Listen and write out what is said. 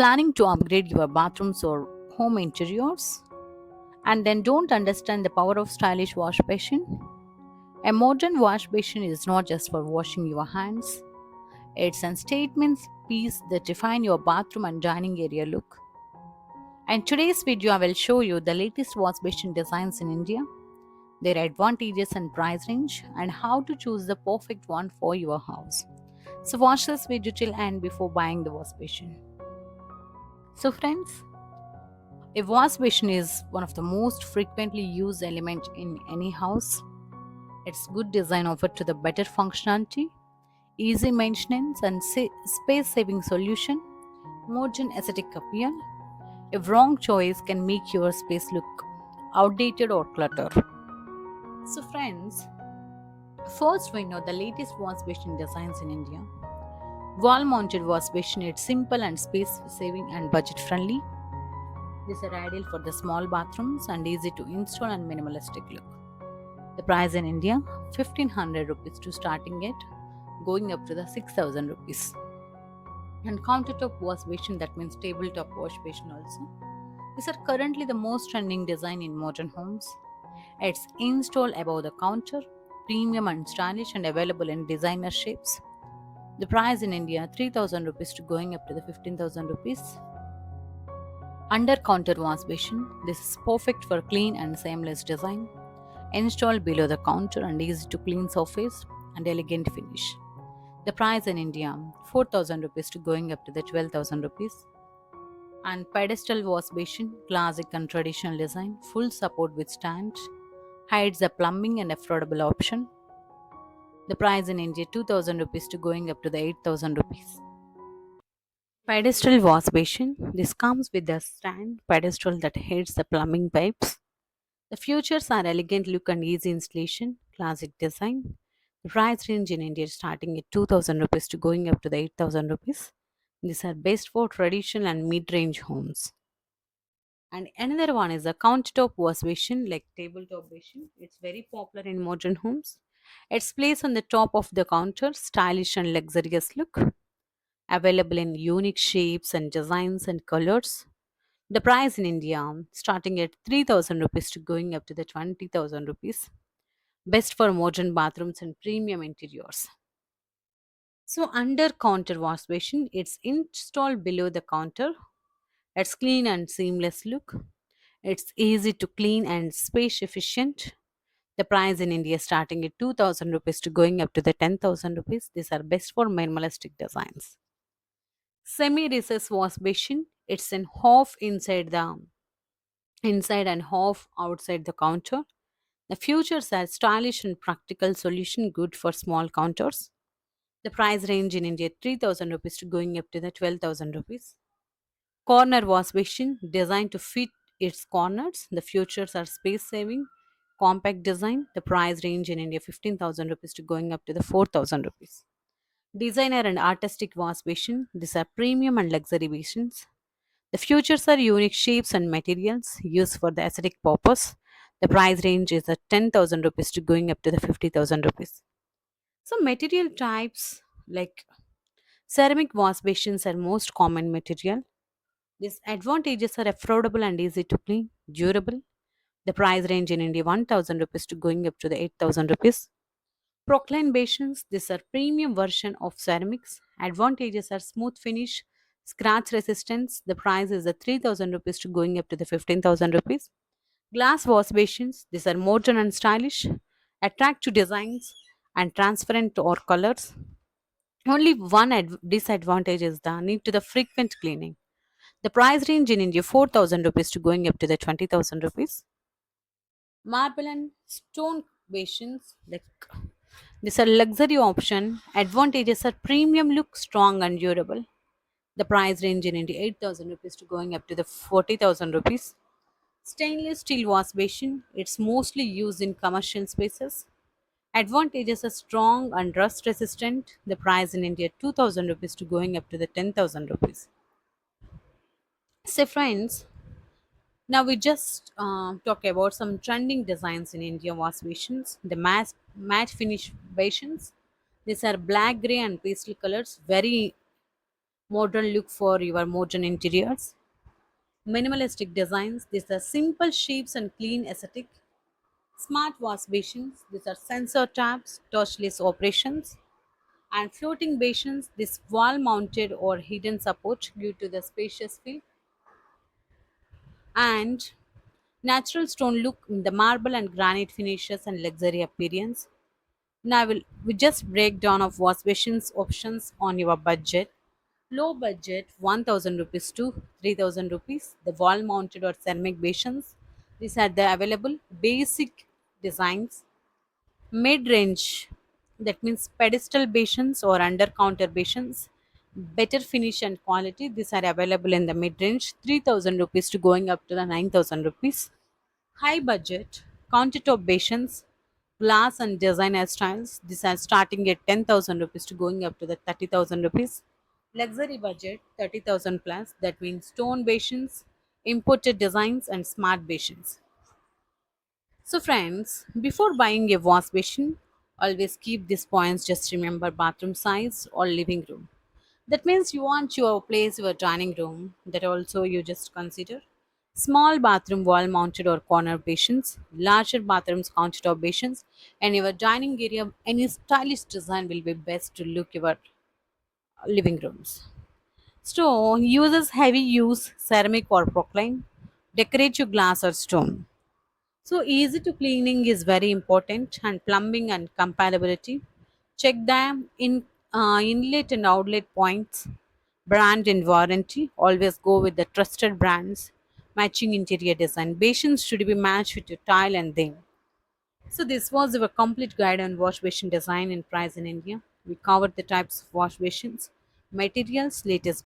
Planning to upgrade your bathrooms or home interiors? And then don't understand the power of stylish wash basin? A modern wash basin is not just for washing your hands, it's a statement piece that define your bathroom and dining area look. In today's video, I will show you the latest wash basin designs in India, their advantages and price range, and how to choose the perfect one for your house. So watch this video till end before buying the wash basin. So friends, a wash basin is one of the most frequently used element in any house. Its good design offered to the better functionality, easy maintenance and space-saving solution, modern aesthetic appeal. A wrong choice can make your space look outdated or cluttered. So friends, first we know the latest wash basin designs in India. Wall-mounted wash basin is simple and space-saving and budget-friendly. These are ideal for the small bathrooms and easy to install and minimalistic look. The price in India 1500 rupees to starting it, going up to the 6000 rupees. And countertop wash basin, that means tabletop wash basin also. These are currently the most trending design in modern homes. It's installed above the counter, premium and stylish and available in designer shapes. The price in India 3000 rupees to going up to the 15000 rupees. Under counter wash basin, this is perfect for clean and seamless design. Installed below the counter and easy to clean surface and elegant finish. The price in India 4000 rupees to going up to the 12000 rupees. And pedestal wash basin, classic and traditional design, full support with stand, hides the plumbing and affordable option. The price in India 2000 rupees to going up to the 8000 rupees. Pedestal wash basin. This comes with a stand pedestal that hides the plumbing pipes. The features are elegant look and easy installation, classic design. The price range in India is starting at 2000 rupees to going up to the 8000 rupees. These are best for traditional and mid-range homes. And another one is a countertop wash basin, like tabletop basin. It's very popular in modern homes. It's placed on the top of the counter, stylish and luxurious look. Available in unique shapes and designs and colors. The price in India starting at 3000 rupees to going up to the 20,000 rupees. Best for modern bathrooms and premium interiors. So under counter wash basin, it's installed below the counter. It's clean and seamless look. It's easy to clean and space efficient. The price in India starting at 2000 rupees to going up to the 10,000 rupees. These are best for minimalistic designs. Semi-recessed wash basin. It's in half inside and half outside the counter. The features are stylish and practical solution good for small counters. The price range in India 3000 rupees to going up to the 12000 rupees. Corner wash basin designed to fit its corners. The features are space saving, compact design. The price range in India 15,000 rupees to going up to the 4000 rupees. Designer and artistic wash basin. These are premium and luxury basins. The features are unique shapes and materials used for the aesthetic purpose. The price range is at 10,000 rupees to going up to the 50,000 rupees. So material types like ceramic wash basins are most common material. These advantages are affordable and easy to clean, durable. The price range in India 1000 rupees to going up to the 8000 rupees. Procline basins, these are premium version of ceramics. Advantages are smooth finish, scratch resistance. The price is at 3000 rupees to going up to the 15,000 rupees. Glass wash basins, these are modern and stylish, attractive designs and transparent or colors. Only one disadvantage is the need to the frequent cleaning. The price range in India 4000 rupees to going up to the 20,000 rupees. Marble and stone basins, like these are luxury option. Advantages are premium look, strong and durable. The price range in India 8000 rupees to going up to the 40,000 rupees. Stainless steel wash basin. It's mostly used in commercial spaces. Advantages are strong and rust resistant. The price in India 2000 rupees to going up to the 10,000 rupees. So friends, now we just talk about some trending designs in India wash basins. The matte finish basins. These are black, gray, and pastel colors. Very Modern look for your modern interiors. Minimalistic designs, these are simple shapes and clean aesthetic. Smart wash basins, these are sensor taps, touchless operations. And floating basins, this wall mounted or hidden support due to the spacious feel. And natural stone look in the marble and granite finishes and luxury appearance. Now we just break down of wash basins options on your budget. Low budget 1000 rupees to 3000 rupees. The wall mounted or ceramic basins. These are the available basic designs. Mid range, that means pedestal basins or under counter basins. Better finish and quality. These are available in the mid range 3000 rupees to going up to the 9000 rupees. High budget countertop basins, glass and designer styles. These are starting at 10,000 rupees to going up to the 30,000 rupees. Luxury budget 30,000 plus. That means stone basins, imported designs, and smart basins. So, friends, before buying a wash basin, always keep these points. Just remember bathroom size or living room. That means you want your place, your dining room. That also you just consider. Small bathroom wall mounted or corner basins, larger bathrooms countertop basins, and your dining area. Any stylish design will be best to look your living rooms. Stone uses heavy use ceramic or porcelain, decorative glass or stone. So easy to cleaning is very important, and plumbing and compatibility. Check them in inlet and outlet points, brand and warranty. Always go with the trusted brands. Matching interior design. Basins should be matched with your tile and theme. So this was our complete guide on wash basin design and price in India. We covered the types of wash basins, materials, latest